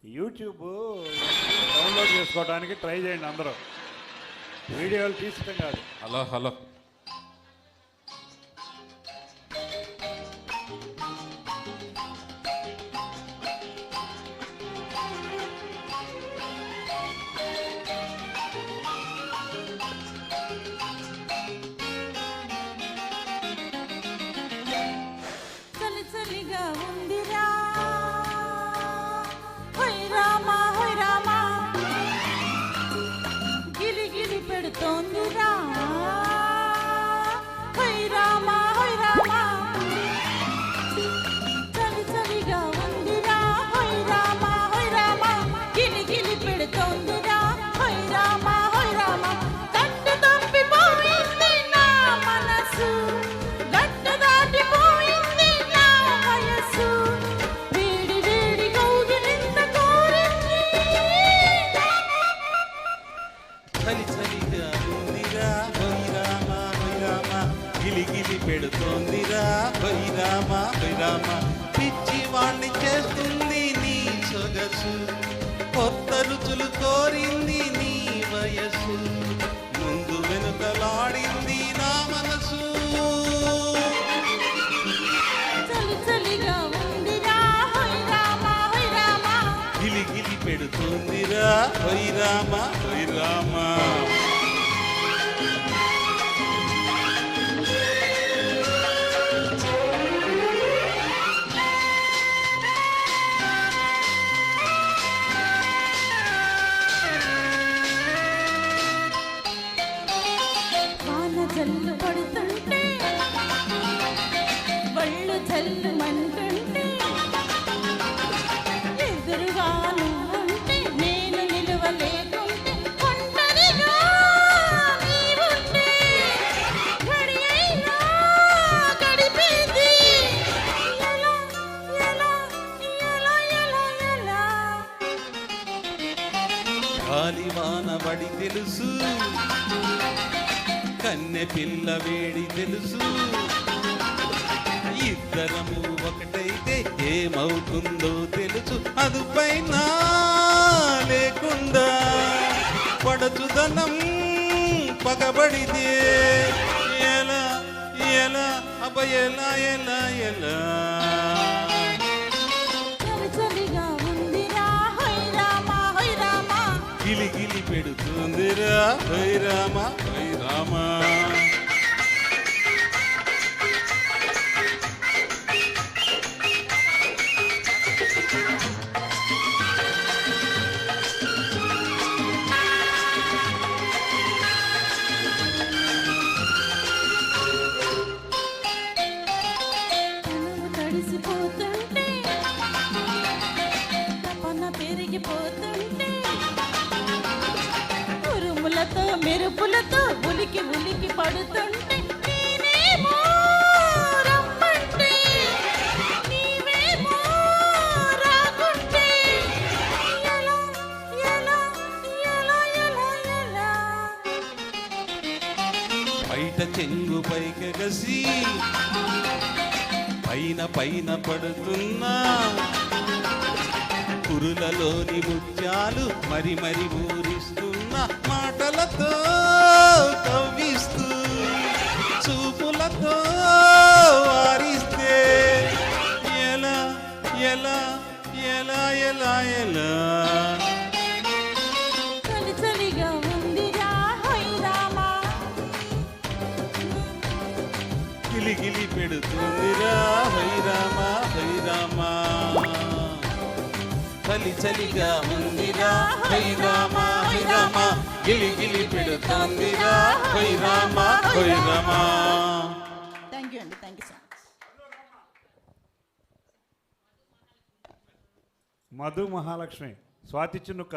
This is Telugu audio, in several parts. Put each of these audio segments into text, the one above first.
యూట్యూబ్ డౌన్లోడ్ చేసుకోవడానికి ట్రై చేయండి అందరూ. వీడియోలు తీసుకోవడం కాదు. హలో హలో చలిగా ఉందిరా హోయ్ రామా హోయ్ రామా గిలిగిలి పెడుతోందిరా హోయ్ రామా హోయ్ రామా చలిగా ఉందిరా హోయ్ రామా హోయ్ రామా గిలిగిలి పెడుతోందిరా హోయ్ రామా హోయ్ రామా గట్టు తప్పిపోయింది నా మనసు గట్టు దాటిపోయింది నా వయసు వేడి వేడి కౌగిలింత కోరింది చలిగా ఉందిరా హోయ్ రామా హోయ్ రామా గిలిగిలి పెడుతోందిరా హోయ్ రామా హోయ్ రామా పిచ్చి వాణ్ణి చేస్తుంది నీ సొగసు కొత్త రుచులు కోరింది నీ వయసు ముందు వెనుకలాడింది నా మనసు చలిగా ఉందిరా హోయ్ రామా హోయ్ రామా గిలిగిలి పెడుతోందిరా హోయ్ రామా హోయ్ రామా వాన జల్లు పడుతుంటే వళ్ళు జల్లుమంటుంటే ఎదురుగా నువ్వుంటే నేను నిలవలేకుంటే ఒంటరిగా నీవుంటే గడి అయినా గడిపేది ఎలా ఎలా ఎలా ఎలా ఎలా గాలివాన బడి తెలుసు కన్నె పిల్ల వేడి తెలుసు ఇద్దరము ఒకటైతే ఏమవుతుందో తెలుసు అదుపైన లేకుండా పడచుదనం పగబడితే ఎలా ఎలా అబ్బ ఎలా ఎలా ఎలా చలిగా ఉందిరా హోయ్ రామా హోయ్ రామా గిలిగిలి పెడుతుందిరా హోయ్ రామా హోయ్ రామా తనువు తడిసిపోతుంటే తపన పెరిగిపోతుంటే ఉరుములతో మెరుపులతో ఉలికి ఉలికి పడుతుంటే నేనేమో రమ్మంటే నీవేమో రాకుంటే ఎలా ఎలా ఎలా ఎలా ఎలా బయట చెంగు పైకెగసి పైన పైన పడుతున్నా కురులలోని ముత్యాలు మరి మరి ఊరిస్తున్న మాటలతో కవ్విస్తూ చూపులతో వారిస్తే ఎలా ఎలా ఎలా ఎలా ఎలా చలిగా ఉందిరా హోయ్ రామా గిలిగిలి పెడుతుందిరా హోయ్ రామా హోయ్ రామా చలిగా ఉందిరా హోయ్ రామా హోయ్ రామా గిలిగిలి పెడుతుందిరా హోయ్ రామా హోయ్ రామా. థ్యాంక్ యూ అండి thank you so much. Madhu Mahalakshmi Swathi చిన్నుక్క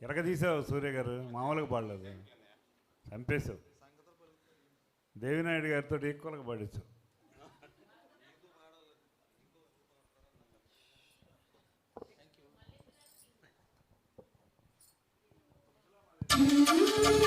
ఎరగదీసావు సూర్య గారు, మామూలుగా పాడలేదు, చంపేశావు. దేవినాయుడు గారితో ఈక్వల్గా పాడించావు.